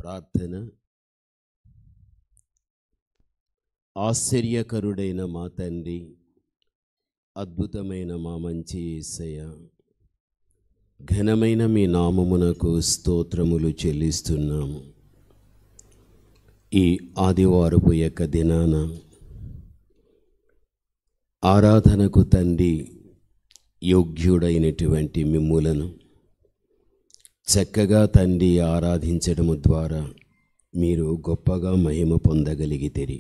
ప్రార్థన. ఆశ్చర్యకరుడైన మా తండ్రి, అద్భుతమైన మా మంచి యేసయ్య, ఘనమైన మీ నామమునకు స్తోత్రములు చెల్లిస్తున్నాము. ఈ ఆదివారపు యొక్క దినాన ఆరాధనకు తండ్రి యోగ్యుడైనటువంటి మిమ్ములను చక్కగా తండ్రి ఆరాధించడము ద్వారా మీరు గొప్పగా మహిమ పొందగలిగితిరి.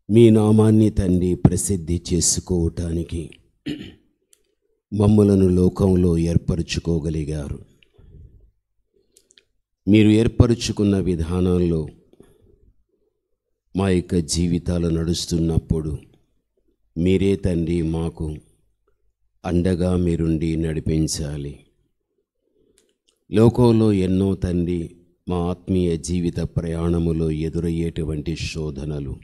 మీ నామాన్ని తండ్రి ప్రసిద్ధి చేసుకోవటానికి మమ్ములను లోకంలో ఏర్పరచుకోగలిగారు. మీరు ఏర్పరచుకున్న విధానాల్లో మా యొక్క జీవితాలు నడుస్తున్నప్పుడు మీరే తండ్రి మాకు అండగా మీరుండి నడిపించాలి. లోకంలో ఎన్నో తండ్రి మా ఆత్మీయ జీవిత ప్రయాణములో ఎదురయ్యేటువంటి శోధనలు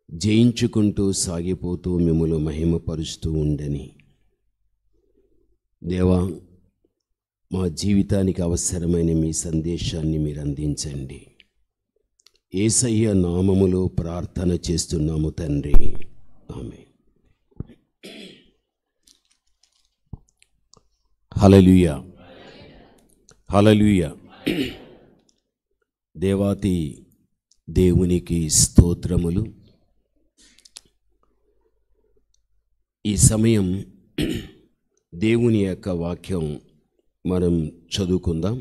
జయించుకుంటూ సాగిపోతూ మిమ్మల్ని మహిమపరుస్తూ ఉండని దేవా, మా జీవితానికి అవసరమైన మీ సందేశాన్ని మీరు అందించండి. యేసయ్య నామములో ప్రార్థన చేస్తున్నాము తండ్రి, ఆమేన్. హల్లెలూయా, హల్లెలూయా. దేవాతి దేవునికి స్తోత్రములు. ఈ సమయం దేవుని యొక్క వాక్యం మనం చదువుకుందాం.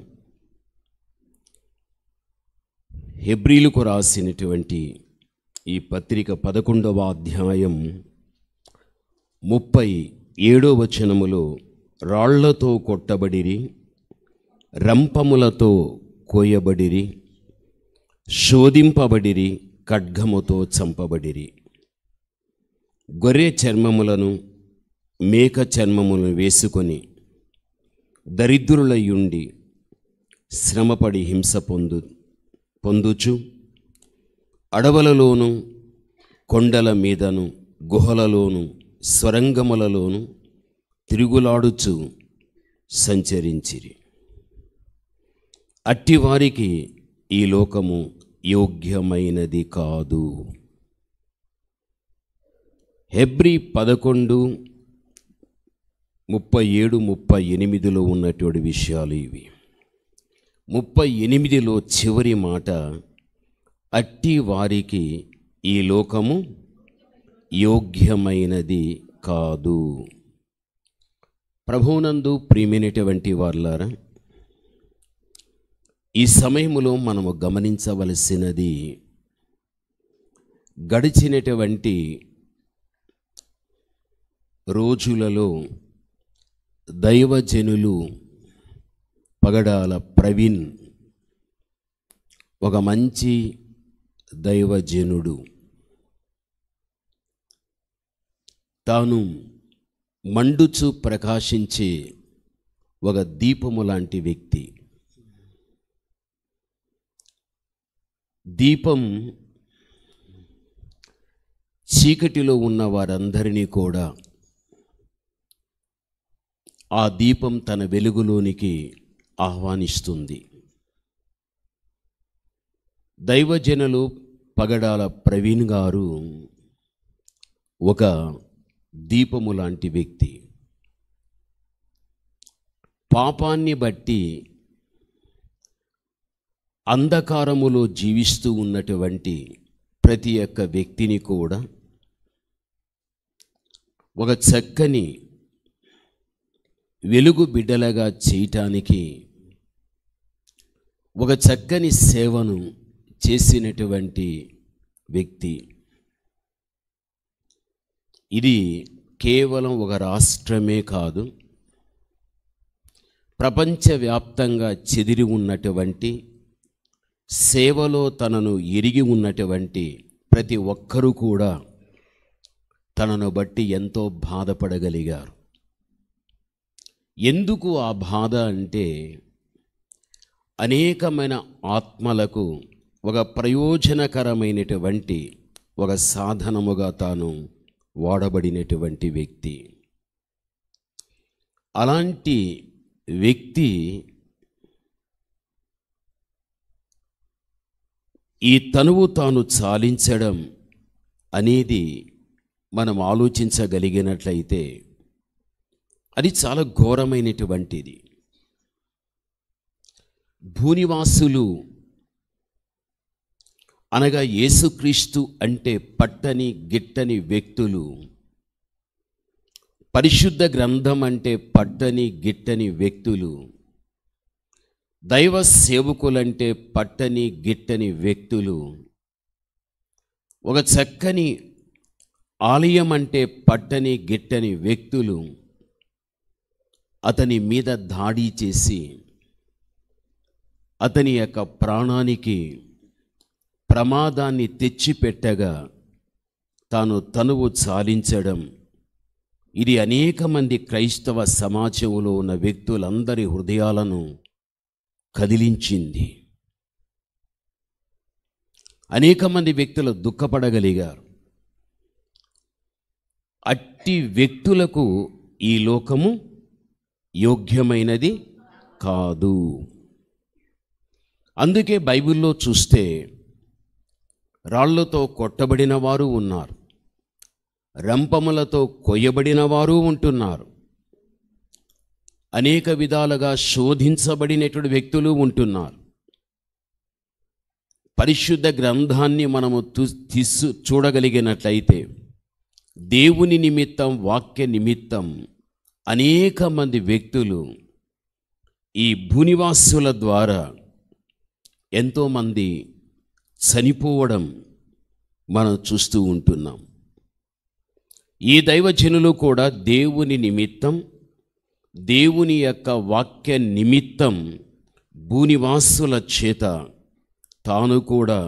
హెబ్రీలకు రాసినటువంటి ఈ పత్రిక 11వ అధ్యాయం 37వ వచనములో, రాళ్లతో కొట్టబడిరి, రంపములతో కోయబడిరి, శోధింపబడిరి, ఖడ్గముతో చంపబడిరి, గొర్రె చర్మములను మేక చర్మములను వేసుకొని దరిద్రులయ్యుండి శ్రమపడి హింస పొందుచు అడవులలోను కొండల మీదను గుహలలోను స్వరంగములలోను తిరుగులాడుచు సంచరించిరి. అట్టివారికి ఈ లోకము యోగ్యమైనది కాదు. హెబ్రీ 11:37-38 ఉన్నటువంటి విషయాలు ఇవి. 38లో చివరి మాట, అట్టి వారికి ఈ లోకము యోగ్యమైనది కాదు. ప్రభువునందు ప్రియమైనటువంటి వారులారా, ఈ సమయంలో మనము గమనించవలసినది, గడిచినటువంటి రోజులలో దైవజనులు పగడాల ప్రవీణ్ ఒక మంచి దైవజనుడు. తాను మండుచు ప్రకాశించే ఒక దీపము లాంటి వ్యక్తి. దీపం చీకటిలో ఉన్న వారందరినీ కూడా ఆ దీపం తన వెలుగులోనికి ఆహ్వానిస్తుంది. దైవజనులు పగడాల ప్రవీణ్ గారు ఒక దీపము లాంటి వ్యక్తి. పాపాన్ని బట్టి అంధకారములో జీవిస్తూ ఉన్నటువంటి ప్రతి ఒక్క వ్యక్తిని కూడా ఒక చక్కని వెలుగు బిడ్డలుగా చేయటానికి ఒక చక్కని సేవను చేసినటువంటి వ్యక్తి. ఇది కేవలం ఒక రాష్ట్రమే కాదు, ప్రపంచవ్యాప్తంగా చెదిరి ఉన్నటువంటి, సేవలో తనను ఎరిగి ఉన్నటువంటి ప్రతి ఒక్కరూ కూడా తనను బట్టి ఎంతో బాధపడగలిగారు. ఎందుకు ఆ బాధ అంటే, అనేకమైన ఆత్మలకు ఒక ప్రయోజనకరమైనటువంటి ఒక సాధనముగా తాను వాడబడినటువంటి వ్యక్తి. అలాంటి వ్యక్తి ఈ తనువు తాను చాలించడం అనేది మనం ఆలోచించగలిగినట్లయితే అది చాలా ఘోరమైనటువంటిది. భూనివాసులు అనగా యేసుక్రీస్తు అంటే పట్టని గిట్టని వ్యక్తులు, పరిశుద్ధ గ్రంథం అంటే పట్టని గిట్టని వ్యక్తులు, దైవ సేవకులంటే పట్టని గిట్టని వ్యక్తులు, ఒక చక్కని ఆలయం అంటే పట్టని గిట్టని వ్యక్తులు అతని మీద దాడి చేసి అతని యొక్క ప్రాణానికి ప్రమాదాన్ని తెచ్చిపెట్టగా తాను తనువు చాలించడం, ఇది అనేక మంది క్రైస్తవ సమాజంలో ఉన్న వ్యక్తులందరి హృదయాలను కదిలించింది. అనేక మంది వ్యక్తులు దుఃఖపడగలిగారు. అట్టి వ్యక్తులకు ఈ లోకము యోగ్యమైనది కాదు. అందుకే బైబిల్లో చూస్తే రాళ్లతో కొట్టబడిన వారు ఉన్నారు, రంపములతో కొయ్యబడిన వారు ఉంటున్నారు, అనేక విధాలుగా శోధించబడినటువంటి వ్యక్తులు ఉంటున్నారు. పరిశుద్ధ గ్రంథాన్ని మనము చూడగలిగినట్లయితే దేవుని నిమిత్తం, వాక్య నిమిత్తం అనేక మంది వ్యక్తులు ఈ భూనివాసుల ద్వారా ఎంతోమంది చనిపోవడం మనం చూస్తూ ఉంటున్నాం. ఈ దైవజనులు కూడా దేవుని నిమిత్తం, దేవుని యొక్క వాక్య నిమిత్తం భూనివాసుల చేత తాను కూడా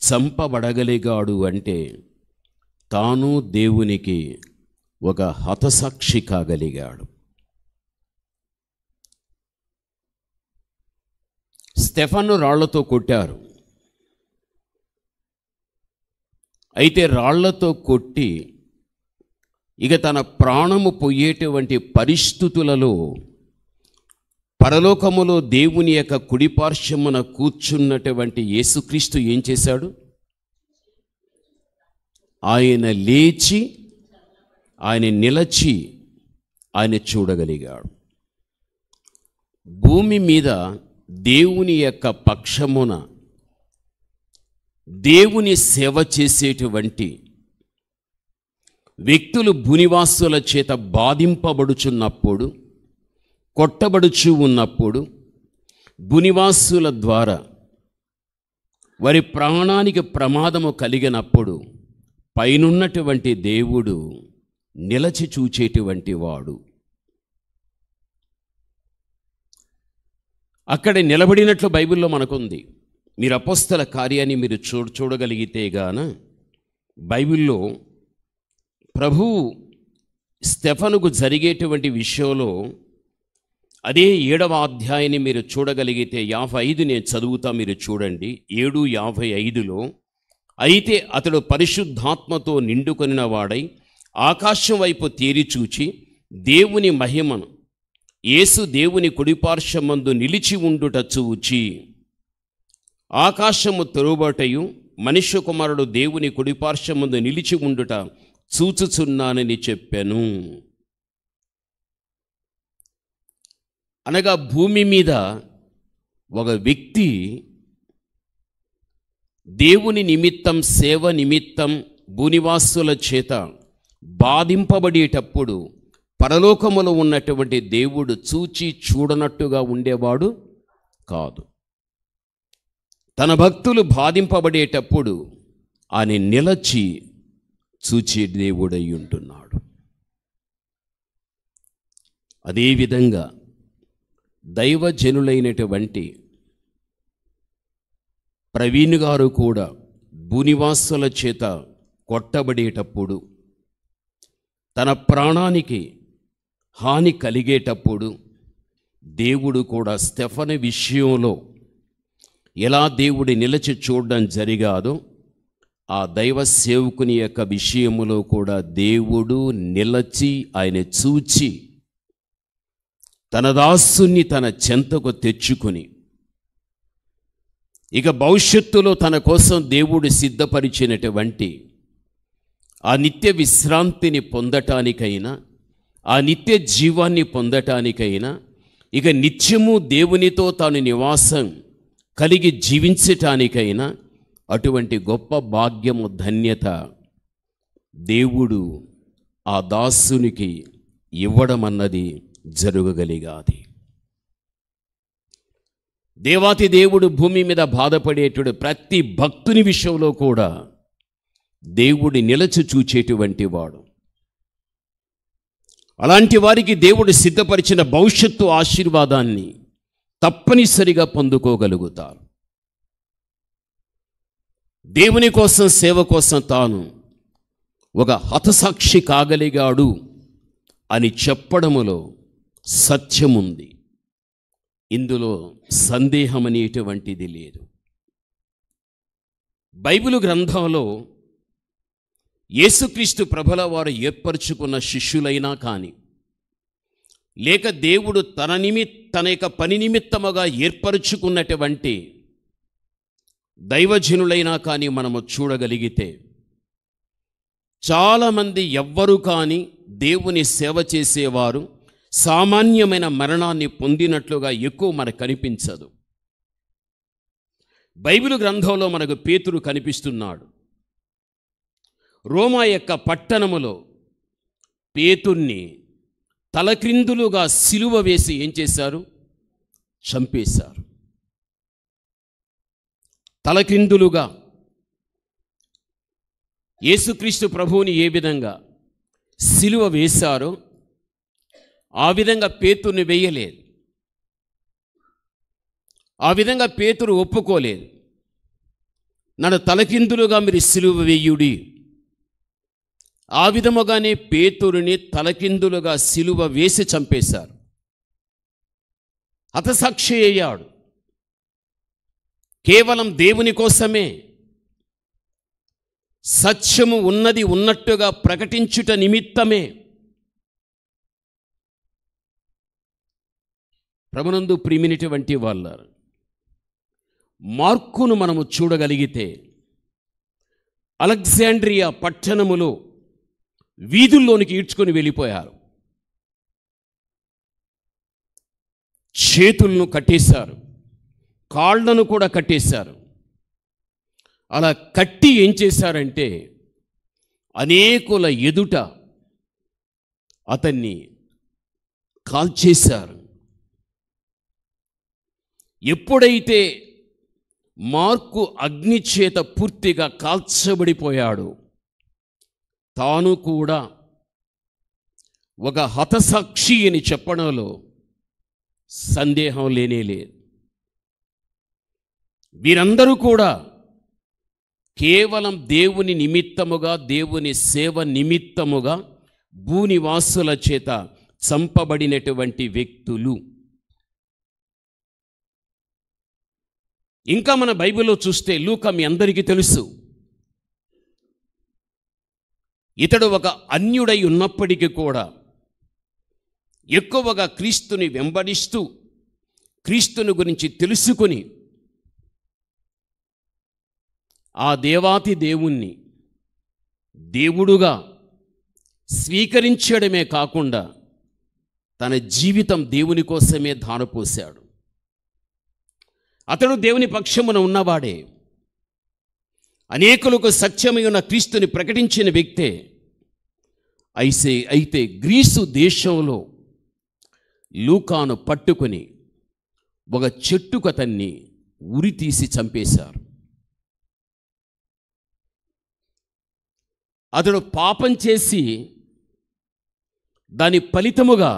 చంపబడగలిగాడు అంటే తాను దేవునికి ఒక హతసాక్షి కాగలిగాడు. స్టెఫను రాళ్లతో కొట్టారు. అయితే రాళ్లతో కొట్టి ఇక తన ప్రాణము పోయేటువంటి పరిస్థితులలో పరలోకములో దేవుని యొక్క కుడిపార్శ్వమున కూర్చున్నటువంటి యేసుక్రీస్తు ఏం చేశాడు? ఆయన లేచి, ఆయన నిలచి, ఆయన చూడగలిగాడు. భూమి మీద దేవుని యొక్క పక్షమున దేవుని సేవ చేసేటువంటి వ్యక్తులు భూనివాసుల చేత బాధింపబడుచున్నప్పుడు, కొట్టబడుచు ఉన్నప్పుడు, భూనివాసుల ద్వారా వారి ప్రాణానికి ప్రమాదము కలిగినప్పుడు పైనున్నటువంటి దేవుడు నిలచి చూచేటువంటి వాడు. అక్కడ నిలబడినట్లు బైబిల్లో మనకుంది. మీరు అపోస్తల కార్యాన్ని మీరు చూడగలిగితే గాన బైబిల్లో ప్రభువు స్టెఫనుకు జరిగేటువంటి విషయంలో అదే 7వ అధ్యాయాన్ని మీరు చూడగలిగితే 55 నేను చదువుతా, మీరు చూడండి. 7:55లో అయితే అతడు పరిశుద్ధాత్మతో నిండుకొనిన వాడై ఆకాశం వైపు తేరిచూచి దేవుని మహిమను, యేసు దేవుని కుడిపార్శ్వమందు నిలిచి ఉండుట చూచి, ఆకాశము తెరుబటయు మనుష్య కుమారుడు దేవుని కుడిపార్శ్వమందు నిలిచి ఉండుట చూచుచున్నానని చెప్పాను. అనగా భూమి మీద ఒక వ్యక్తి దేవుని నిమిత్తం, సేవ నిమిత్తం భూనివాసుల చేత బాధింపబడేటప్పుడు పరలోకములో ఉన్నటువంటి దేవుడు చూచి చూడనట్టుగా ఉండేవాడు కాదు. తన భక్తులు బాధింపబడేటప్పుడు ఆయన నిలచి చూచే దేవుడై ఉంటున్నాడు. అదేవిధంగా దైవజనులైనటువంటి ప్రవీణ్ గారు కూడా భూనివాసుల చేత కొట్టబడేటప్పుడు, తన ప్రాణానికి హాని కలిగేటప్పుడు దేవుడు కూడా స్టెఫను విషయంలో ఎలా దేవుడి నిలిచి చూడడం జరిగాదో ఆ దైవ సేవకుని యొక్క విషయములో కూడా దేవుడు నిలచి ఆయన చూచి తన దాసుని తన చెంతకు తెచ్చుకొని ఇక భవిష్యత్తులో తన కోసం దేవుడు సిద్ధపరిచినటువంటి ఆ నిత్య విశ్రాంతిని పొందటానికైనా, ఆ నిత్య జీవాన్ని పొందటానికైనా, ఇక నిత్యము దేవునితో తాను నివాసం కలిగి జీవించటానికైనా అటువంటి గొప్ప భాగ్యము, ధన్యత దేవుడు ఆ దాసునికి ఇవ్వడం అన్నది జరగగలిగాది. దేవాతి దేవుడు భూమి మీద బాధపడేటువంటి ప్రతి భక్తుని విషయంలో కూడా దేవుడి నిలచి చూచేటువంటి వాడు. అలాంటి వారికి దేవుడు సిద్ధపరిచిన భవిష్యత్తు ఆశీర్వాదాన్ని తప్పనిసరిగా పొందుకోగలుగుతారు. దేవుని కోసం, సేవ కోసం తాను ఒక హతసాక్షి కాగలిగాడు అని చెప్పడములో సత్యముంది. ఇందులో సందేహం అనేటువంటిది లేదు. బైబిలు గ్రంథంలో యేసుక్రీస్తు ప్రభుల వారు ఏర్పరచుకున్న శిష్యులైనా కానీ, లేక దేవుడు తన యొక్క పని నిమిత్తముగా ఏర్పరచుకున్నటువంటి దైవజనులైనా కానీ మనము చూడగలిగితే, చాలామంది ఎవ్వరు కానీ దేవుని సేవ చేసేవారు సామాన్యమైన మరణాన్ని పొందినట్లుగా ఎక్కువ మనకు కనిపించదు. బైబిలు గ్రంథంలో మనకు పేతురు కనిపిస్తున్నాడు. రోమా యొక్క పట్టణములో పేతుర్ని తలక్రిందులుగా సిలువ వేసి ఏం చేశారు? చంపేశారు. తలక్రిందులుగా యేసుక్రీస్తు ప్రభువుని ఏ విధంగా సిలువ వేశారో ఆ విధంగా పేతుర్ని వేయలేదు. ఆ విధంగా పేతురు ఒప్పుకోలేదు. నన్ను తలకిందులుగా మీరు సిలువ వేయుడి. ఆ విధముగానే పేతురుని తలకిందులుగా సిలువ వేసి చంపేశారు. హతసాక్షి అయ్యాడు. కేవలం దేవుని కోసమే, సత్యము ఉన్నది ఉన్నట్టుగా ప్రకటించుట నిమిత్తమే. ప్రభునందు ప్రియమైనటువంటి వాళ్ళారు, మార్కును మనము చూడగలిగితే అలెగ్జాండ్రియా పట్టణములో వీధుల్లోనికి ఈడ్చుకొని వెళ్ళిపోయారు. చేతులను కట్టేశారు, కాళ్ళను కూడా కట్టేశారు. అలా కట్టి ఏం చేశారంటే అనేకుల ఎదుట అతన్ని కాల్చేశారు. ఎప్పుడైతే మార్కు అగ్ని చేత పూర్తిగా కాల్చబడిపోయాడు, తాను కూడా ఒక హతసాక్షి అని చెప్పడంలో సందేహం లేనేలేదు. వీరందరూ కూడా కేవలం దేవుని నిమిత్తముగా, దేవుని సేవ నిమిత్తముగా భూనివాసుల చేత చంపబడినటువంటి వ్యక్తులు. ఇంకా మన బైబిల్లో చూస్తే లూకా మీ అందరికీ తెలుసు, ఇతడు ఒక అన్యుడై ఉన్నప్పటికీ కూడా ఎక్కువగా క్రీస్తుని వెంబడిస్తూ క్రీస్తుని గురించి తెలుసుకొని ఆ దేవాతి దేవుణ్ణి దేవుడుగా స్వీకరించడమే కాకుండా తన జీవితం దేవుని కోసమే ధారపోశాడు. అతడు దేవుని పక్షమున ఉన్నవాడే, అనేకులకు సత్యమైన క్రీస్తుని ప్రకటించిన వ్యక్తే. అయితే గ్రీసు దేశంలో లూకాను పట్టుకొని ఒక చెట్టుకు అతన్ని ఉరితీసి చంపేశారు. అతడు పాపం చేసి దాని ఫలితముగా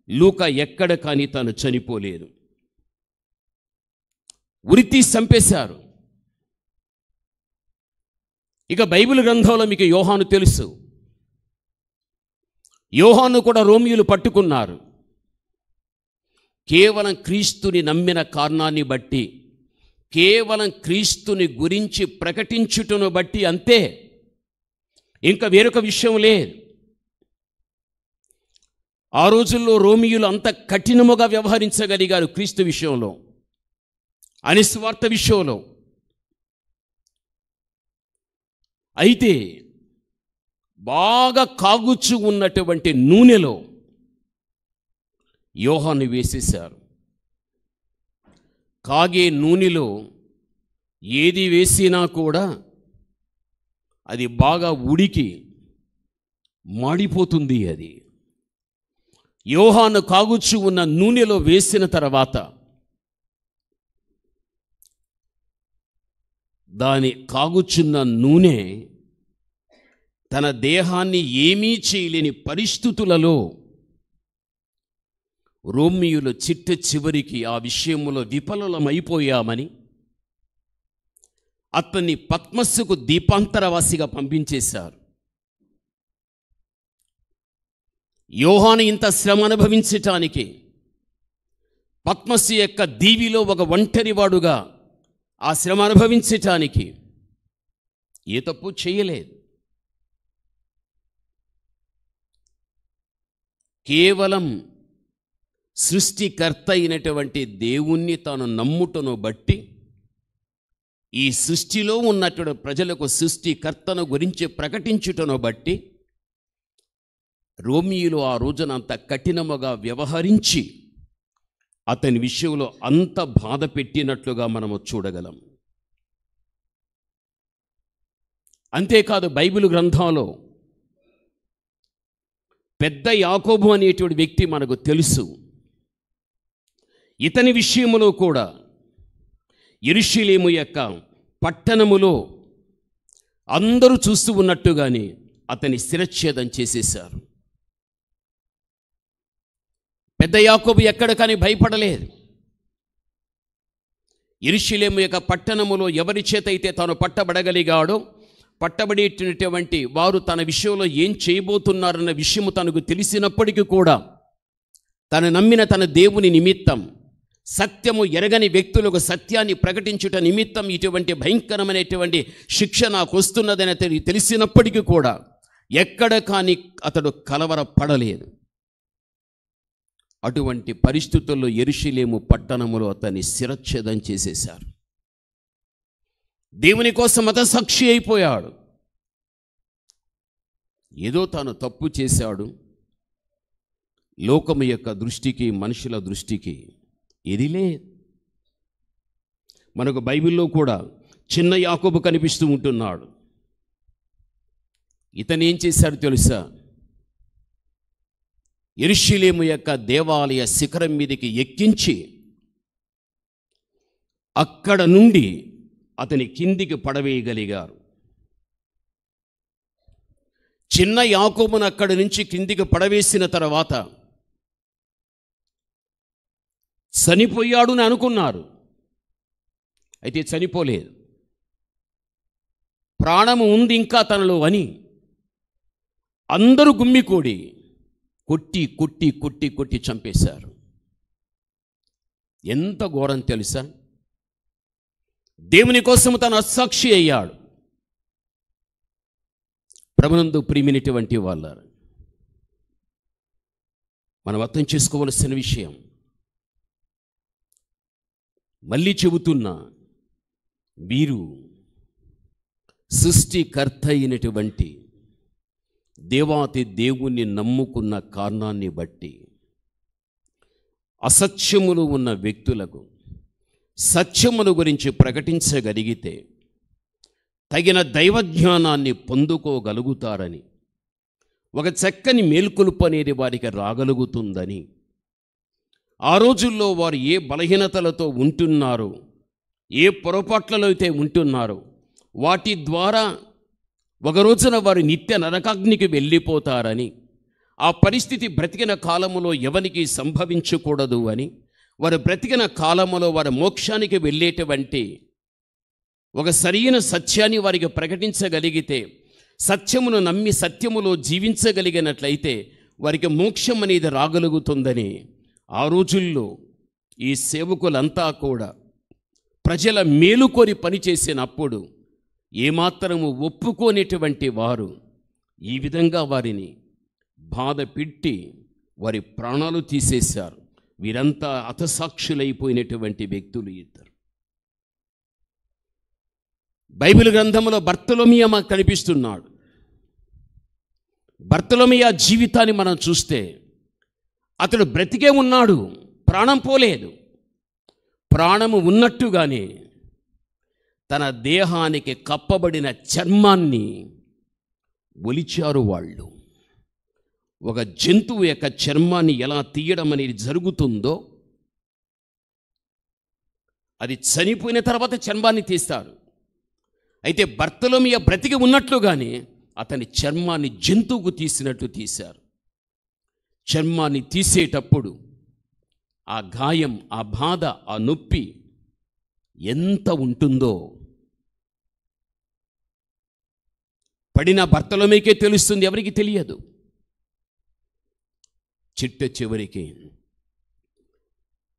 లూకా ఎక్కడ కానీ తాను చనిపోలేదు, ఉరితీసి చంపేశారు. ఇక బైబిల్ గ్రంథంలో మీకు యోహాను తెలుసు. యోహాను కూడా రోమియోలు పట్టుకున్నారు. కేవలం క్రీస్తుని నమ్మిన కారణాన్ని బట్టి, కేవలం క్రీస్తుని గురించి ప్రకటించుటను బట్టి అంతే, ఇంకా వేరొక విషయం లేదు. ఆ రోజుల్లో రోమియోలు అంత కఠినముగా వ్యవహరించగలిగారు క్రీస్తు విషయంలో. అని స్వార్థ విషయంలో. అయితే బాగా కాగుచ్చు ఉన్నటువంటి నూనెలో యోహాను వేసేశారు. కాగే నూనెలో ఏది వేసినా కూడా అది బాగా ఉడికి మాడిపోతుంది. అది యోహాను కాగుచ్చు ఉన్న నూనెలో వేసిన తర్వాత దాని కాగుచున్న నూనె తన దేహాన్ని ఏమీ చేయలేని పరిస్థితులలో రోమియోలు చిట్ట చివరికి ఆ విషయంలో విఫలమైపోయామని అతన్ని పద్మస్సుకు దీపాంతరవాసిగా పంపించేశారు. యోహాను ఇంత శ్రమ అనుభవించటానికి, పద్మస్సు యొక్క దీవిలో ఒక ఒంటరివాడుగా ఆ శ్రమ అనుభవించటానికి ఏ తప్పు చేయలేదు. కేవలం సృష్టికర్త అయినటువంటి దేవుణ్ణి తాను నమ్ముటను బట్టి, ఈ సృష్టిలో ఉన్నటువంటి ప్రజలకు సృష్టికర్తను గురించి ప్రకటించుటను బట్టి రోమియోలు ఆ రోజున అంత కఠినముగా వ్యవహరించి అతని విషయంలో అంత బాధ పెట్టినట్లుగా మనము చూడగలం. అంతేకాదు, బైబిల్ గ్రంథంలో పెద్ద యాకోబు అనేటువంటి వ్యక్తి మనకు తెలుసు. ఇతని విషయములో కూడా యెరూషలేము యొక్క పట్టణములో అందరూ చూస్తూ ఉన్నట్టుగానే అతని శిరచ్ఛేదం చేసేశారు. పెద్ద యాకోబు ఎక్కడ కానీ భయపడలేదు. యెరూషలేము యొక్క పట్టణములో ఎవరి చేత అయితే తాను పట్టబడగలిగాడో, పట్టబడేటటువంటి వారు తన విషయంలో ఏం చేయబోతున్నారన్న విషయము తనకు తెలిసినప్పటికీ కూడా తను నమ్మిన తన దేవుని నిమిత్తం, సత్యము ఎరగని వ్యక్తులకు సత్యాన్ని ప్రకటించుట నిమిత్తం ఇటువంటి భయంకరమైనటువంటి శిక్ష నాకు వస్తున్నదని తెలిసినప్పటికీ కూడా ఎక్కడ కానీ అతడు కలవరపడలేదు. అటువంటి పరిస్థితుల్లో యెరూషలేము పట్టణములో అతన్ని శిరచ్ఛేదం చేసేశారు. దేవుని కోసం హతసాక్షి అయిపోయాడు. ఏదో తాను తప్పు చేశాడు. లోకము యొక్క దృష్టికి, మనుషుల దృష్టికి ఇది లేదు. మనకు బైబిల్లో కూడా చిన్న యాకోబు కనిపిస్తూ ఉంటున్నాడు. ఇతను ఏం చేశాడు తెలుసా? యెరూషలేము యొక్క దేవాలయ శిఖరం మీదకి ఎక్కించి అక్కడ నుండి అతని కిందికి పడవేయగలిగారు. చిన్న యాకోబును అక్కడి నుంచి కిందికి పడవేసిన తర్వాత చనిపోయాడు అని అనుకున్నారు. అయితే చనిపోలేదు, ప్రాణము ఉంది ఇంకా తనలో అని అందరూ గుమ్మికూడి కొట్టి కొట్టి కొట్టి కొట్టి చంపేశారు. ఎంత ఘోరం తెలుసా? దేవుని కోసం తను అసాక్షి అయ్యాడు. ప్రభునందు ప్రియమైనటువంటి వాళ్ళారు, మనం అర్థం చేసుకోవలసిన విషయం, మళ్ళీ చెబుతున్నా, వీరు సృష్టికర్త అయినటువంటి దేవాతి దేవుణ్ణి నమ్ముకున్న కారణాన్ని బట్టి అసత్యములు ఉన్న వ్యక్తులకు సత్యమును గురించి ప్రకటించగలిగితే తగిన దైవజ్ఞానాన్ని పొందుకోగలుగుతారని, ఒక చక్కని మేల్కొలుపు అనేది వారికి రాగలుగుతుందని, ఆ రోజుల్లో వారు ఏ బలహీనతలతో ఉంటున్నారో, ఏ పొరపాట్లలో అయితే ఉంటున్నారో వాటి ద్వారా ఒక రోజున వారు నిత్య నరకాగ్నికి వెళ్ళిపోతారని, ఆ పరిస్థితి బ్రతికిన కాలములో ఎవరికి సంభవించకూడదు అని, వారు బ్రతికిన కాలములో వారు మోక్షానికి వెళ్ళేటువంటి ఒక సరైన సత్యాన్ని వారికి ప్రకటించగలిగితే, సత్యమును నమ్మి సత్యములో జీవించగలిగినట్లయితే వారికి మోక్షం అనేది రాగలుగుతుందని ఆ రోజుల్లో ఈ సేవకులంతా కూడా ప్రజల మేలుకొని పనిచేసినప్పుడు ఏమాత్రము ఒప్పుకోనేటువంటి వారు ఈ విధంగా వారిని బాధ పెట్టి వారి ప్రాణాలు తీసేశారు. వీరంతా హతసాక్షులైపోయినటువంటి వ్యక్తులు ఇద్దరు. బైబిల్ గ్రంథంలో బర్తొలొమీయ మాకు కనిపిస్తున్నాడు. బర్తొలొమీయ జీవితాన్ని మనం చూస్తే అతడు బ్రతికే ఉన్నాడు, ప్రాణం పోలేదు. ప్రాణము ఉన్నట్టుగానే తన దేహానికి కప్పబడిన చర్మాన్ని ఒలిచారు వాళ్ళు. ఒక జంతువు యొక్క చర్మాన్ని ఎలా తీయడం అనేది జరుగుతుందో, అది చనిపోయిన తర్వాత చర్మాన్ని తీస్తారు. అయితే బర్తొలొమీయ బ్రతికి ఉన్నట్లుగానే అతని చర్మాన్ని జంతువుకు తీసినట్టు తీశారు. చర్మాన్ని తీసేటప్పుడు ఆ గాయం, ఆ బాధ, ఆ నొప్పి ఎంత ఉంటుందో పడిన బర్తొలొమీయకే తెలుస్తుంది, ఎవరికి తెలియదు. చిట్ట చివరికి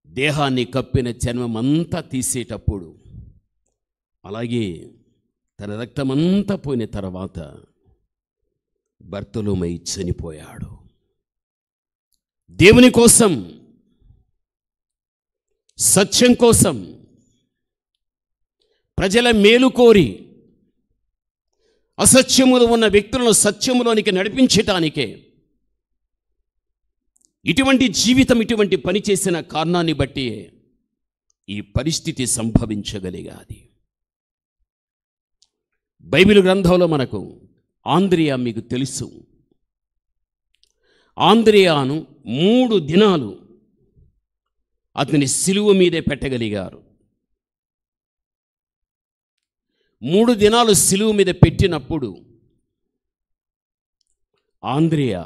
దేహాన్ని కప్పిన చర్మం అంతా తీసేటప్పుడు, అలాగే తన రక్తమంతా పోయిన తర్వాత బర్తొలొమీయ చనిపోయాడు. దేవుని కోసం, సత్యం కోసం, ప్రజల మేలు కోరి అసత్యములో ఉన్న వ్యక్తులను సత్యములోనికి నడిపించటానికే ఇటువంటి జీవితం, ఇటువంటి పని చేసిన కారణాన్ని బట్టి ఈ పరిస్థితి సంభవించగలిగాది. బైబిల్ గ్రంథంలో మనకు ఆంద్రియా మీకు తెలుసు. ఆంద్రియాను 3 దినాలు అతని సిలువ మీదే పెట్టగలిగారు. 3 దినాలు సిలువ మీద పెట్టినప్పుడు ఆంద్రియా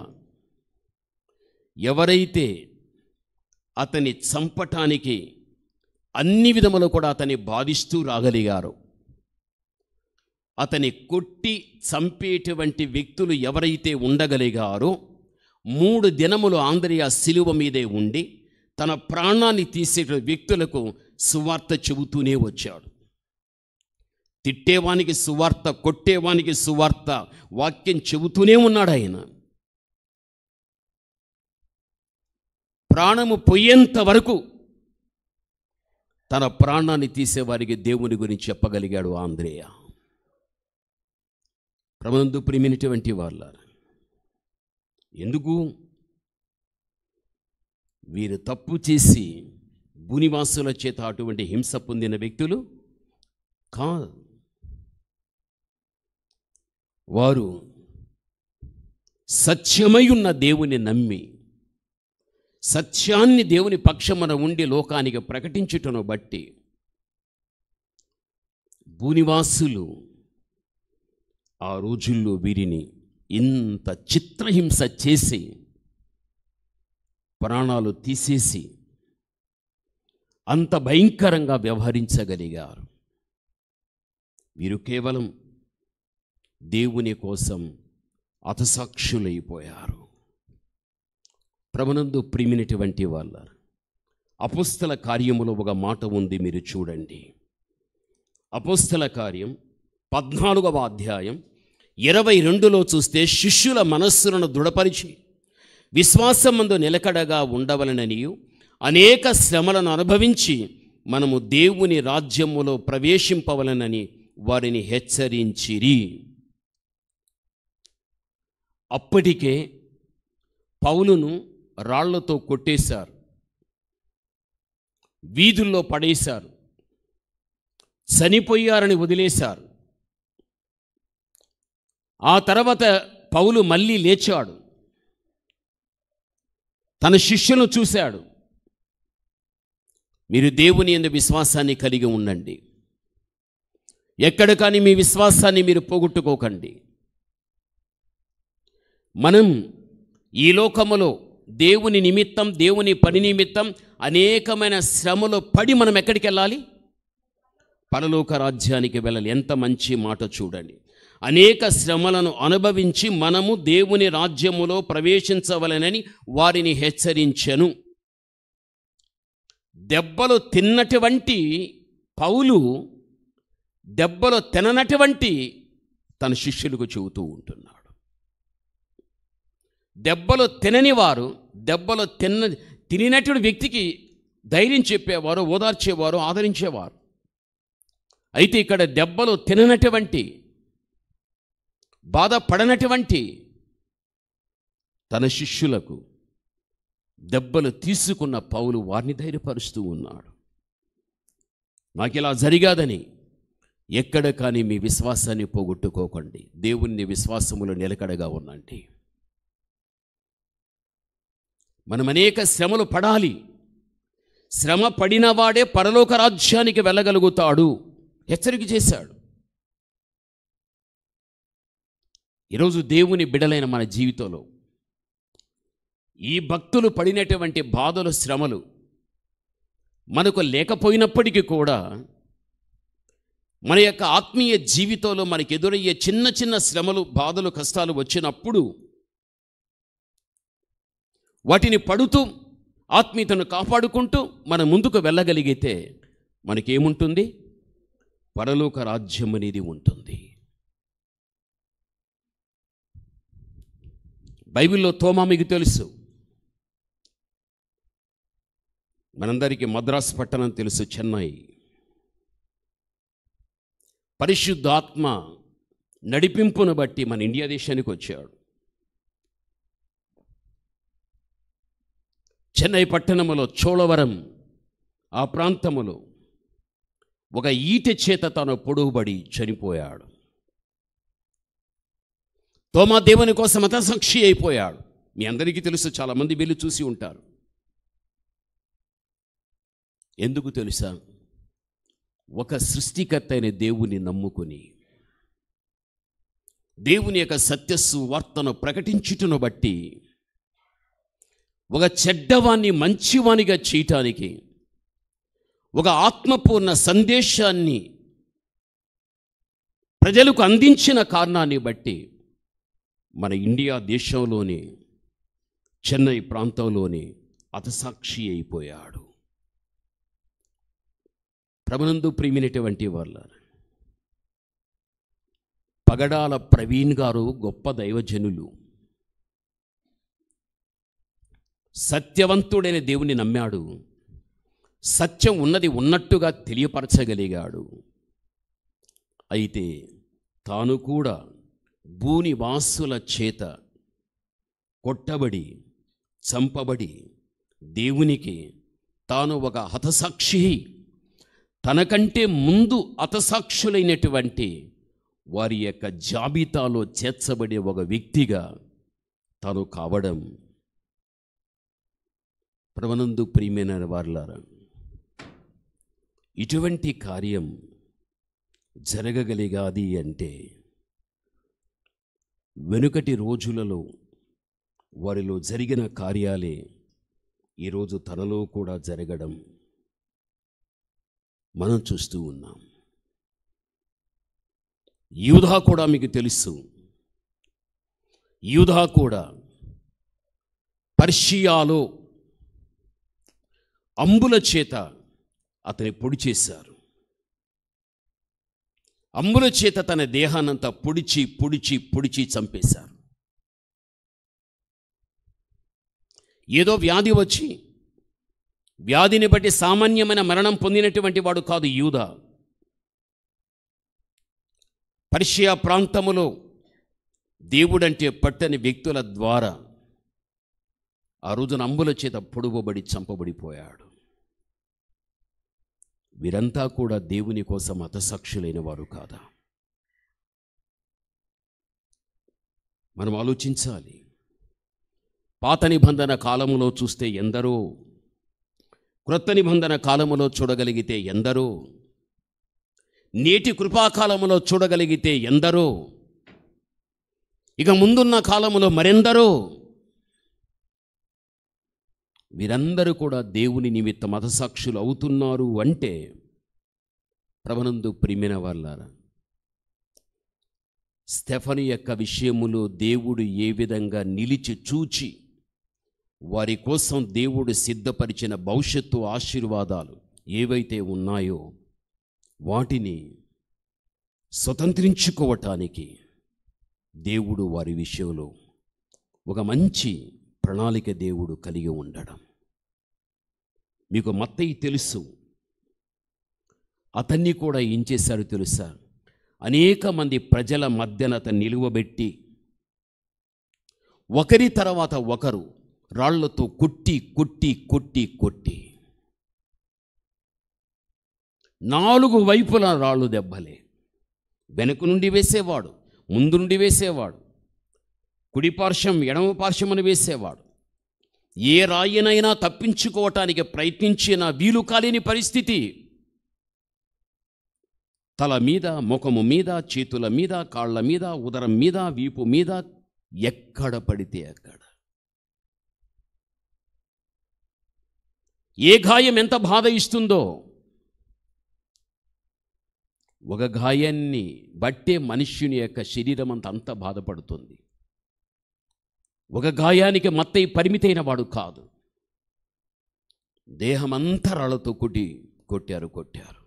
ఎవరైతే అతన్ని చంపటానికి అన్ని విధములు కూడా అతన్ని బాధిస్తూ రాగలిగారో, అతని కొట్టి చంపేటువంటి వ్యక్తులు ఎవరైతే ఉండగలిగారో, 3 దినములు ఆంద్రియా సిలువ మీదే ఉండి తన ప్రాణాన్ని తీసే వ్యక్తులకు సువార్త చెబుతూనే వచ్చాడు. తిట్టేవానికి సువార్త, కొట్టేవానికి సువార్త, వాక్యం చెబుతూనే ఉన్నాడు ఆయన. ప్రాణము పోయేంత వరకు తన ప్రాణాన్ని తీసేవారికి దేవుని గురించి చెప్పగలిగాడు ఆంద్రియా. ప్రభునందు ప్రియమైనటువంటి వాళ్ళారా, ఎందుకు వీరు తప్పు చేసి భూనివాసుల చేత అటువంటి హింస పొందిన వ్యక్తులు కాదు. వారు సత్యమై ఉన్న దేవుని నమ్మి, సత్యాన్ని దేవుని పక్షమున ఉండి లోకానికి ప్రకటించుటను బట్టి భూనివాసులు ఆ రోజుల్లో వీరిని ఇంత చిత్రహింస చేసి ప్రాణాలు తీసేసి అంత భయంకరంగా వ్యవహరించగలిగారు. వీరు కేవలం దేవుని కోసం హతసాక్షులైపోయారు. ప్రభునందు ప్రియమైనటువంటి వాళ్ళ, అపోస్తల కార్యములో ఒక మాట ఉంది, మీరు చూడండి. అపోస్తల కార్యం 14వ అధ్యాయం 22లో చూస్తే, శిష్యుల మనస్సులను దృఢపరిచి విశ్వాసమందు నిలకడగా ఉండవలననియు అనేక శ్రమలను అనుభవించి మనము దేవుని రాజ్యములో ప్రవేశింపవలనని వారిని హెచ్చరించిరి. అప్పటికే పౌలును రాళ్లతో కొట్టేశారు, వీధుల్లో పడేశారు, చనిపోయారని వదిలేశారు. ఆ తర్వాత పౌలు మళ్ళీ లేచాడు, తన శిష్యులను చూశాడు. మీరు దేవుని యందు విశ్వాసాన్ని కలిగి ఉండండి, ఎక్కడ కానీ మీ విశ్వాసాన్ని మీరు పోగొట్టుకోకండి. మనం ఈ లోకములో దేవుని నిమిత్తం, దేవుని పని నిమిత్తం అనేకమైన శ్రమలో పడి మనం ఎక్కడికి వెళ్ళాలి? పరలోక రాజ్యానికి వెళ్ళాలి. ఎంత మంచి మాట చూడండి. అనేక శ్రమలను అనుభవించి మనము దేవుని రాజ్యములో ప్రవేశించవలెనని వారిని హెచ్చరించెను. దెబ్బలు తిన్నటువంటి పౌలు దెబ్బలు తిననటువంటి తన శిష్యులకు చెబుతూ ఉంటున్నాడు. దెబ్బలు తినని వారు, దెబ్బలు తినటువంటి వ్యక్తికి ధైర్యం చెప్పేవారు, ఓదార్చేవారు, ఆదరించేవారు. అయితే ఇక్కడ దెబ్బలు తిననటువంటి, బాధపడనటువంటి తన శిష్యులకు దెబ్బలు తీసుకున్న పౌలు వారిని ధైర్యపరుస్తూ ఉన్నాడు. నాకు ఇలా జరిగాదని ఎక్కడ కానీ మీ విశ్వాసాన్ని పోగొట్టుకోకండి. దేవుని విశ్వాసములో నిలకడగా ఉండండి. మనం అనేక శ్రమలు పడాలి. శ్రమ పడినవాడే పరలోక రాజ్యానికి వెళ్ళగలుగుతాడు హెచ్చరిక చేశాడు. ఈరోజు దేవుని బిడలైన మన జీవితంలో ఈ భక్తులు పడినటువంటి బాధలు, శ్రమలు మనకు లేకపోయినప్పటికీ కూడా మన యొక్క ఆత్మీయ జీవితంలో మనకు ఎదురయ్యే చిన్న చిన్న శ్రమలు, బాధలు, కష్టాలు వచ్చినప్పుడు వాటిని పడుతూ ఆత్మీయతను కాపాడుకుంటూ మనం ముందుకు వెళ్ళగలిగితే మనకేముంటుంది? పరలోక రాజ్యం అనేది ఉంటుంది. బైబిల్లో తోమా మీకు తెలుసు. మనందరికీ మద్రాసు పట్టణం తెలుసు, చెన్నై. పరిశుద్ధాత్మ నడిపింపును బట్టి మన ఇండియా దేశానికి వచ్చాడు. చెన్నై పట్టణములో చోళవరం ఆ ప్రాంతములో ఒక ఈటె చేత తాను పొడుగుబడి చనిపోయాడు. తోమా దేవుని కోసం హతసాక్షి అయిపోయాడు. మీ అందరికీ తెలుసు, చాలామంది వెళ్ళి చూసి ఉంటారు. ఎందుకు తెలుసా? ఒక సృష్టికర్త అయిన దేవుని నమ్ముకుని దేవుని యొక్క సత్యస్సు వార్తను ప్రకటించుటను బట్టి ఒక చెడ్డవాన్ని మంచివానిగా చేయటానికి, ఒక ఆత్మపూర్ణ సందేశాన్ని ప్రజలకు అందించిన కారణాన్ని బట్టి మన ఇండియా దేశంలోని చెన్నై ప్రాంతంలోని హతసాక్షి అయిపోయాడు. ప్రభునందు ప్రియమైనటువంటి వాళ్ళ, పగడాల ప్రవీణ్ గారు గొప్ప దైవజనులు. సత్యవంతుడైన దేవుని నమ్మాడు. సత్యం ఉన్నది ఉన్నట్టుగా తెలియపరచగలిగాడు. అయితే తాను కూడా భూనివాసుల చేత కొట్టబడి చంపబడి దేవునికి తాను ఒక హతసాక్షి, తనకంటే ముందు హతసాక్షులైనటువంటి వారి యొక్క జాబితాలో చేర్చబడే ఒక వ్యక్తిగా తాను కావడం. ప్రభునందు ప్రియమైన వారలారా, ఇటువంటి కార్యం జరగగలిగాది అంటే వెనుకటి రోజులలో వారిలో జరిగిన కార్యాలే ఈరోజు తనలో కూడా జరగడం మనం చూస్తూ ఉన్నాం. యూదా కూడా మీకు తెలుసు. యూదా కూడా పర్షియాలో అంబుల చేత అతని పొడి చేశారు. అంబుల చేత తన దేహాన్నంతా పొడిచి పొడిచి పొడిచి చంపేశారు. ఏదో వ్యాధి వచ్చి వ్యాధిని బట్టి సామాన్యమైన మరణం పొందినటువంటి వాడు కాదు యూదా. పర్షియా ప్రాంతములో దేవుడంటే పట్టని వ్యక్తుల ద్వారా ఆ రోజున అంబుల చేత పొడువబడి చంపబడిపోయాడు. వీరంతా కూడా దేవుని కోసం హతసాక్షులైన వారు కాదా? మనం ఆలోచించాలి. పాత నిబంధన కాలములో చూస్తే ఎందరో, క్రొత్త నిబంధన కాలములో చూడగలిగితే ఎందరో, నేటి కృపాకాలములో చూడగలిగితే ఎందరో, ఇక ముందున్న కాలములో మరెందరో. వీరందరూ కూడా దేవుని నిమిత్తం హతసాక్షులు అవుతున్నారు అంటే ప్రభునందు ప్రియమైన వాళ్ళారా, స్టెఫను యొక్క విషయములో దేవుడు ఏ విధంగా నిలిచి చూచి వారి కోసం దేవుడు సిద్ధపరిచిన భవిష్యత్తు ఆశీర్వాదాలు ఏవైతే ఉన్నాయో వాటిని స్వతంత్రించుకోవటానికి దేవుడు వారి విషయంలో ఒక మంచి ప్రణాళిక దేవుడు కలిగి ఉండడం. మీకు మత్తయి తెలుసు. అతన్ని కూడా ఏం చేశారు తెలుసా? అనేక మంది ప్రజల మధ్యన అతన్ని నిలువబెట్టి ఒకరి తర్వాత ఒకరు రాళ్లతో కొట్టి కొట్టి కొట్టి కొట్టి 4 వైపుల రాళ్ళు దెబ్బలే. వెనుక నుండి వేసేవాడు, ముందు నుండి వేసేవాడు, కుడి పార్శ్వం ఎడమ పార్శ్వమని వేసేవాడు. ఏ రాయినైనా తప్పించుకోవటానికి ప్రయత్నించిన వీలు కాలేని పరిస్థితి. తల మీద, ముఖము మీద, చేతుల మీద, కాళ్ళ మీద, ఉదరం మీద, వీపు మీద, ఎక్కడ పడితే అక్కడ. ఏ గాయం ఎంత బాధ ఇస్తుందో, ఒక గాయాన్ని బట్టే మనుష్యుని యొక్క శరీరం అంత బాధపడుతుంది. ఒక గాయానికి మత్తయి పరిమితైన వాడు కాదు. దేహమంతా రాళ్లతో కొట్టారు.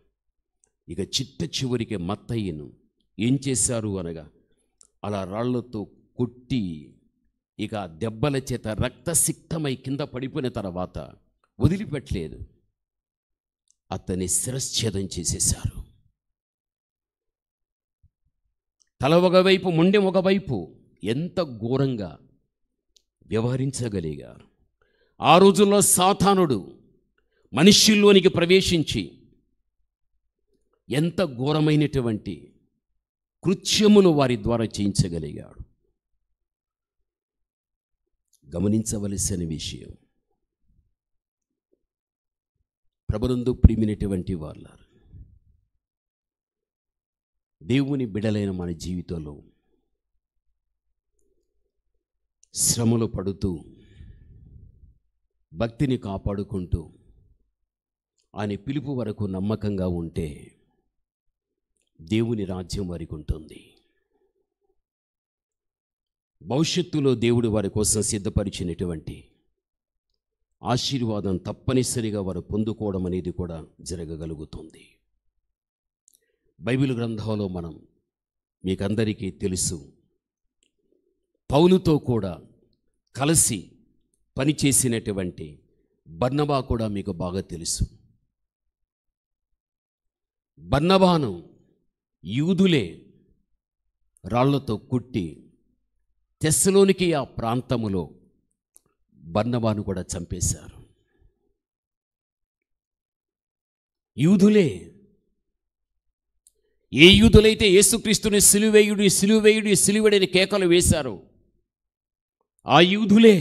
ఇక చిట్ట చివరికి మత్తయ్యను ఏం చేశారు అనగా, అలా రాళ్లతో కొట్టి ఇక దెబ్బల చేత రక్తసిక్తమై కింద పడిపోయిన తర్వాత వదిలిపెట్టలేదు, అతన్ని శిరశ్ఛేదం చేసేశారు. తల ఒకవైపు, మొండెం ఒకవైపు, ఎంత ఘోరంగా వ్యవహరించగలిగారు. ఆ రోజుల్లో సాతానుడు మనుష్యుల్లోనికి ప్రవేశించి ఎంత ఘోరమైనటువంటి కృత్యములు వారి ద్వారా చేయించగలిగాడు. గమనించవలసిన విషయం, ప్రభునందు ప్రియమైనటువంటి వారు, దేవుని బిడ్డలైన మన జీవితంలో శ్రమలు పడుతూ భక్తిని కాపాడుకుంటూ ఆయన పిలుపు వరకు నమ్మకంగా ఉంటే దేవుని రాజ్యం వారికి ఉంటుంది. భవిష్యత్తులో దేవుడు వారి కోసం సిద్ధపరిచినటువంటి ఆశీర్వాదం తప్పనిసరిగా వారు పొందుకోవడం అనేది కూడా జరగగలుగుతుంది. బైబిల్ గ్రంథంలో మనం మీకందరికీ తెలుసు, పౌలుతో కూడా కలిసి పనిచేసినటువంటి బర్నబా కూడా మీకు బాగా తెలుసు. బర్నబాను యూదులే రాళ్లతో కుట్టి తెస్సలోనికి ఆ ప్రాంతములో బర్నబాను కూడా చంపేశారు. యూదులే, ఏ యూదులైతే యేసుక్రీస్తుని సిలువేయుడి సిలువేయుడి సిలువడని కేకలు వేశారు, ఆ యూదులే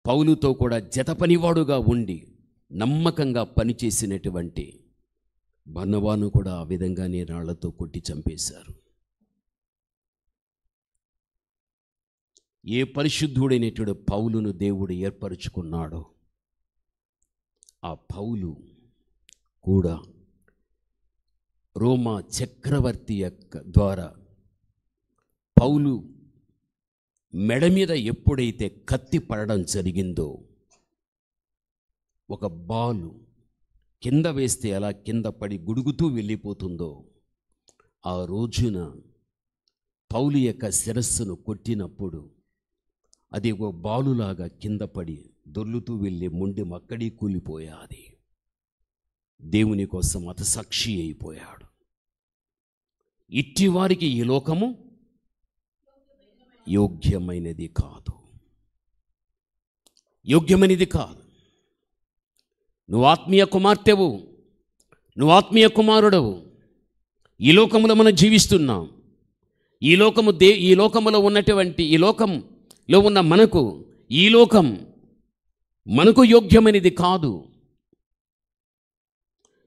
పౌలుతో కూడా జతపనివాడుగా ఉండి నమ్మకంగా పనిచేసినటువంటి బర్నబాను కూడా ఆ విధంగానే రాళ్లతో కొట్టి చంపేశారు. ఏ పరిశుద్ధుడైనటువంటి పౌలును దేవుడు ఏర్పరచుకున్నాడో ఆ పౌలు కూడా రోమా చక్రవర్తి యొక్క ద్వారా పౌలు మెడ మీద ఎప్పుడైతే కత్తి పడడం జరిగిందో, ఒక బాలు కింద వేస్తే అలా కింద పడి గుడుగుతూ వెళ్ళిపోతుందో, ఆ రోజున పౌలు యొక్క శిరస్సును కొట్టినప్పుడు అది ఒక బాలులాగా కింద పడి దొర్లుతూ వెళ్ళి మొండెం అక్కడి కూలిపోయాది. దేవుని కోసం హతసాక్షి అయిపోయాడు. ఇట్టివారికి ఈ లోకము యోగ్యమైనది కాదు, యోగ్యమైనది కాదు. నువ్వు ఆత్మీయ కుమార్తెవు, నువ్వు ఆత్మీయ కుమారుడవు. ఈ లోకములో మనం జీవిస్తున్నాం. ఈ లోకములో ఉన్నటువంటి ఈ లోకంలో ఉన్న ఈ లోకం మనకు యోగ్యమైనది కాదు.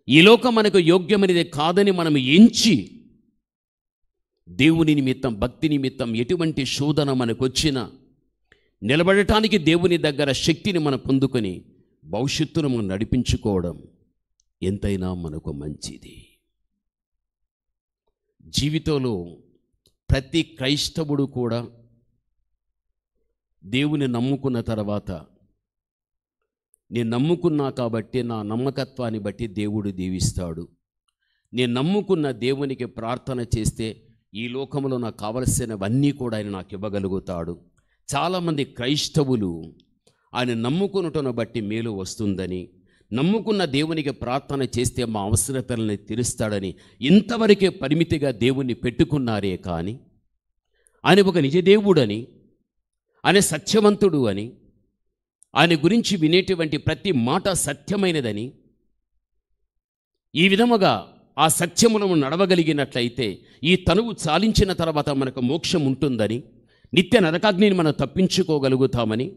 ఈ లోకం మనకు యోగ్యమైనది కాదని మనం ఎంచి దేవుని నిమిత్తం, భక్తి నిమిత్తం ఎటువంటి శోధన మనకు వచ్చినా నిలబడటానికి దేవుని దగ్గర శక్తిని మనం పొందుకొని భవిష్యత్తును మనం నడిపించుకోవడం ఎంతైనా మనకు మంచిది. జీవితంలో ప్రతి క్రైస్తవుడు కూడా దేవుని నమ్ముకున్న తర్వాత, నేను నమ్ముకున్నా కాబట్టి నా నమ్మకత్వాన్ని బట్టి దేవుడు దీవిస్తాడు, నేను నమ్ముకున్న దేవునికి ప్రార్థన చేస్తే ఈ లోకంలో నాకు కావలసినవన్నీ కూడా ఆయన నాకు ఇవ్వగలుగుతాడు. చాలామంది క్రైస్తవులు ఆయన నమ్ముకున్నటను బట్టి మేలు వస్తుందని, నమ్ముకున్న దేవునికి ప్రార్థన చేస్తే మా అవసరతలను తీరుస్తాడని ఇంతవరకే పరిమితిగా దేవుణ్ణి పెట్టుకున్నారే కానీ ఆయన ఒక నిజదేవుడని, ఆయన సత్యవంతుడు అని, ఆయన గురించి వినేటువంటి ప్రతి మాట సత్యమైనదని, ఈ విధముగా ఆ సత్యములను నడవగలిగినట్లయితే ఈ తనువు చాలించిన తర్వాత మనకు మోక్షం ఉంటుందని, నిత్య నరకాగ్నిని మనం తప్పించుకోగలుగుతామని,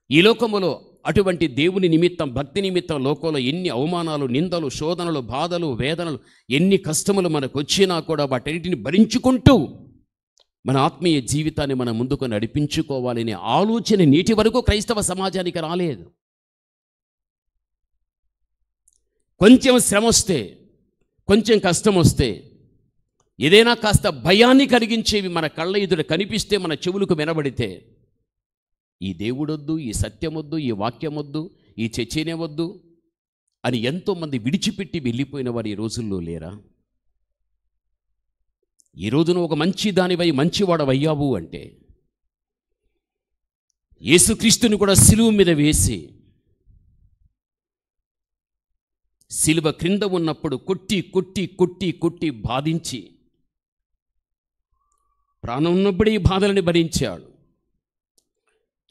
ఈ లోకములో అటువంటి దేవుని నిమిత్తం, భక్తి నిమిత్తం లోకంలో ఎన్ని అవమానాలు, నిందలు, శోధనలు, బాధలు, వేదనలు, ఎన్ని కష్టములు మనకు వచ్చినా కూడా వాటన్నిటిని భరించుకుంటూ మన ఆత్మీయ జీవితాన్ని మనం ముందుకు నడిపించుకోవాలనే ఆలోచన నేటి వరకు క్రైస్తవ సమాజానికి రాలేదు. కొంచెం శ్రమ వస్తే, కొంచెం కష్టం వస్తే, ఏదైనా కాస్త భయాన్ని కలిగించేవి మన కళ్ళ ఎదుట కనిపిస్తే, మన చెవులకు వినబడితే, ఈ దేవుడొద్దు, ఈ సత్యమొద్దు, ఈ వాక్యమొద్దు, ఈ చర్చనే వద్దు అని ఎంతోమంది విడిచిపెట్టి వెళ్ళిపోయిన వారు ఈ రోజుల్లో లేరా? ఈ రోజున ఒక మంచి దానివై మంచివాడవయ్యావు అంటే యేసుక్రీస్తుని కూడా సిలువ మీద వేసి, సిలువ క్రింద ఉన్నప్పుడు కొట్టి కొట్టి కొట్టి కొట్టి బాధించి, ప్రాణం ఉన్నప్పుడే ఈ బాధలని భరించాడు.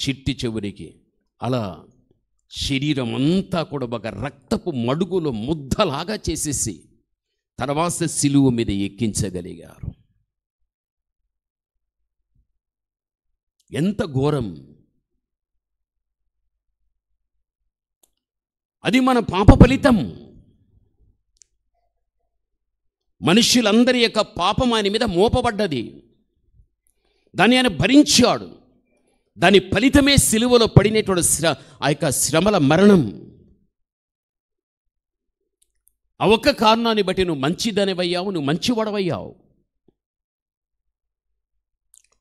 చిట్టి చివరికి అలా శరీరం అంతా కూడా ఒక రక్తపు మడుగులో ముద్దలాగా చేసేసి తర్వాత సిలువ మీద ఎక్కించగలిగారు. ఎంత ఘోరం! అది మన పాప ఫలితం. మనుష్యులందరి యొక్క పాపం ఆయన మీద మోపబడ్డది. దాన్ని ఆయన భరించాడు. దాని ఫలితమే సిలువలో పడినటువంటి ఆ యొక్క శ్రమల మరణం. ఆ ఒక్క కారణాన్ని బట్టి నువ్వు మంచిదనివయ్యావు, నువ్వు మంచివాడవయ్యావు.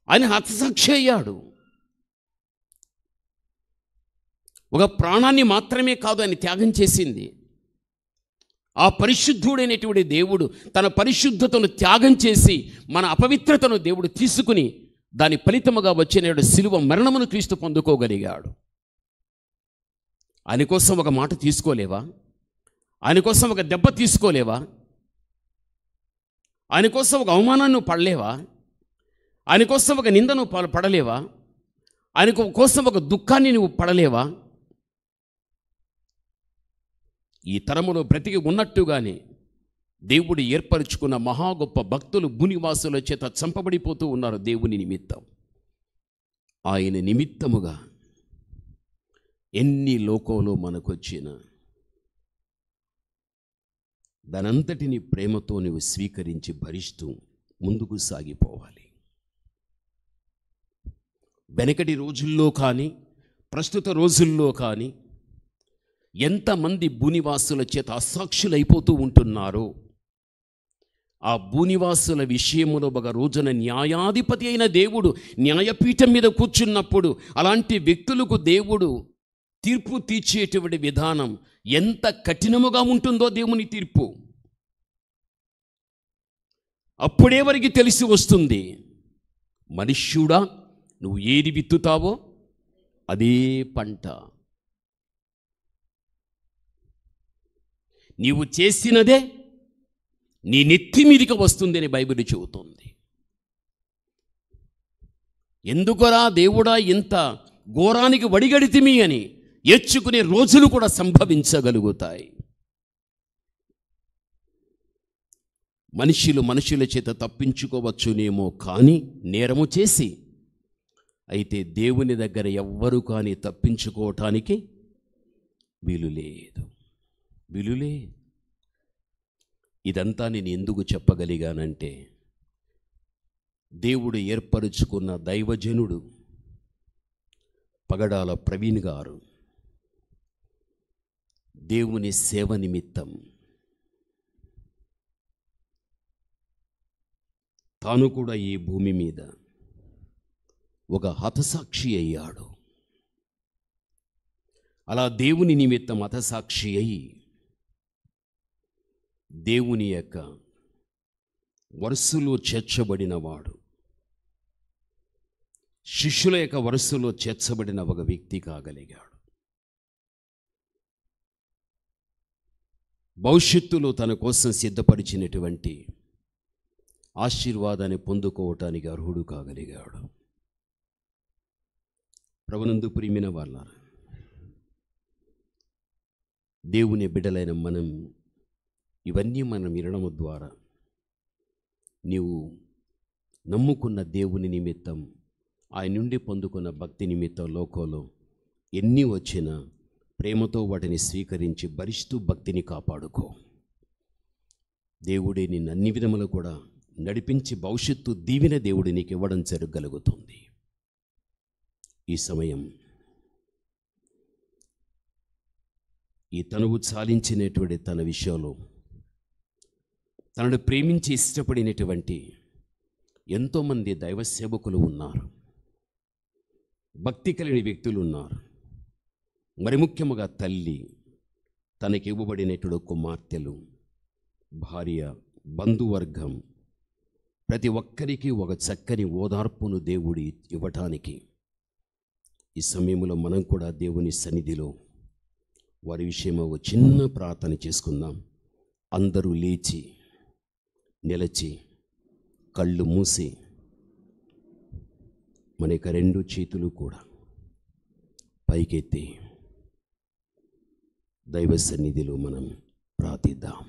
ఆయన హతసాక్షి అయ్యాడు. ఒక ప్రాణాన్ని మాత్రమే కాదు ఆయన త్యాగం చేసింది. ఆ పరిశుద్ధుడైనటువంటి దేవుడు తన పరిశుద్ధతను త్యాగం చేసి మన అపవిత్రతను దేవుడు తీసుకుని దాని ఫలితముగా వచ్చిన సిలువ మరణమును క్రీస్తు పొందుకోగలిగాడు. ఆయన కోసం ఒక మాట తీసుకోలేవా? ఆయన కోసం ఒక దెబ్బ తీసుకోలేవా? ఆయన కోసం ఒక అవమానాన్ని పడలేవా? ఆయన కోసం ఒక నిందను పడలేవా? ఆయన కోసం ఒక దుఃఖాన్ని నువ్వు పడలేవా? ఈ తరములో బ్రతికి ఉన్నట్టుగానే దేవుడు ఏర్పరచుకున్న మహా గొప్ప భక్తులు భూనివాసుల చేత చంపబడిపోతూ ఉన్నారు దేవుని నిమిత్తం. ఆయన నిమిత్తముగా ఎన్ని లోకంలో మనకొచ్చిన దానంతటిని ప్రేమతో నువ్వు స్వీకరించి భరిస్తూ ముందుకు సాగిపోవాలి. వెనకటి రోజుల్లో కానీ ప్రస్తుత రోజుల్లో కానీ ఎంతమంది భూనివాసుల చేత అసాక్షులైపోతూ ఉంటున్నారో, ఆ భూనివాసుల విషయములో ఒక రోజున న్యాయాధిపతి అయిన దేవుడు న్యాయపీఠం మీద కూర్చున్నప్పుడు అలాంటి వ్యక్తులకు దేవుడు తీర్పు తీర్చేటువంటి విధానం ఎంత కఠినముగా ఉంటుందో దేవుని తీర్పు అప్పుడే వారికి తెలిసి వస్తుంది. మనుష్యుడా, నువ్వు ఏది విత్తుతావో అదే పంట, నీవు చేసినదే నీ నెత్తి మీదికి వస్తుంది అని బైబిల్ చెబుతుంది. ఎందుకురా దేవుడా ఇంత ఘోరానికి వడిగడితిమి అని ఏడ్చుకునే రోజులు కూడా సంభవించగలుగుతాయి. మనుషుల చేత తప్పించుకోవచ్చునేమో కానీ నేరము చేసి, అయితే దేవుని దగ్గర ఎవ్వరూ కానీ తప్పించుకోవటానికి వీలులేదు. ఇదంతా నేను ఎందుకు చెప్పగలిగానంటే, దేవుడు ఏర్పరుచుకున్న దైవజనుడు పగడాల ప్రవీణ్ గారు దేవుని సేవ నిమిత్తం తాను కూడా ఈ భూమి మీద ఒక హతసాక్షి అయ్యాడు. అలా దేవుని నిమిత్తం హతసాక్షి అయి దేవుని యొక్క వరుసలో చేర్చబడినవాడు, శిష్యుల యొక్క వరుసలో చేర్చబడిన ఒక వ్యక్తి కాగలిగాడు. భవిష్యత్తులో తన కోసం సిద్ధపరిచినటువంటి ఆశీర్వాదాన్ని పొందుకోవటానికి అర్హుడు కాగలిగాడు. ప్రభునందు ప్రియమైన వాళ్ళారా, దేవుని బిడ్డలైన మనం ఇవన్నీ మనం వినడం ద్వారా నీవు నమ్ముకున్న దేవుని నిమిత్తం, ఆయన నుండి పొందుకున్న భక్తి నిమిత్తం లోకంలో ఎన్ని వచ్చినా ప్రేమతో వాటిని స్వీకరించి భరిస్తూ భక్తిని కాపాడుకో. దేవుడే నిన్ను అన్ని విధములు కూడా నడిపించి భవిష్యత్తు దీవెన దేవుడు నీకు ఇవ్వడం జరగలుగుతుంది. ఈ సమయం ఈ తనువు చాలించినటువంటి తన విషయంలో తనను ప్రేమించి ఇష్టపడినటువంటి ఎంతోమంది దైవ సేవకులు ఉన్నారు, భక్తి కలిగిన వ్యక్తులు ఉన్నారు. మరి ముఖ్యముగా తల్లి, తనకి ఇవ్వబడినటువంటి కుమార్తెలు, భార్య, బంధువర్గం, ప్రతి ఒక్కరికి ఒక చక్కని ఓదార్పును దేవుడి ఇవ్వటానికి ఈ సమయంలో మనం కూడా దేవుని సన్నిధిలో వారి విషయమై ఒక చిన్న ప్రార్థన చేసుకుందాం. అందరూ లేచి నిలచి కళ్ళు మూసి మన యొక్క రెండు చేతులు కూడా పైకెత్తి దైవ సన్నిధిలో మనం ప్రార్థిద్దాం.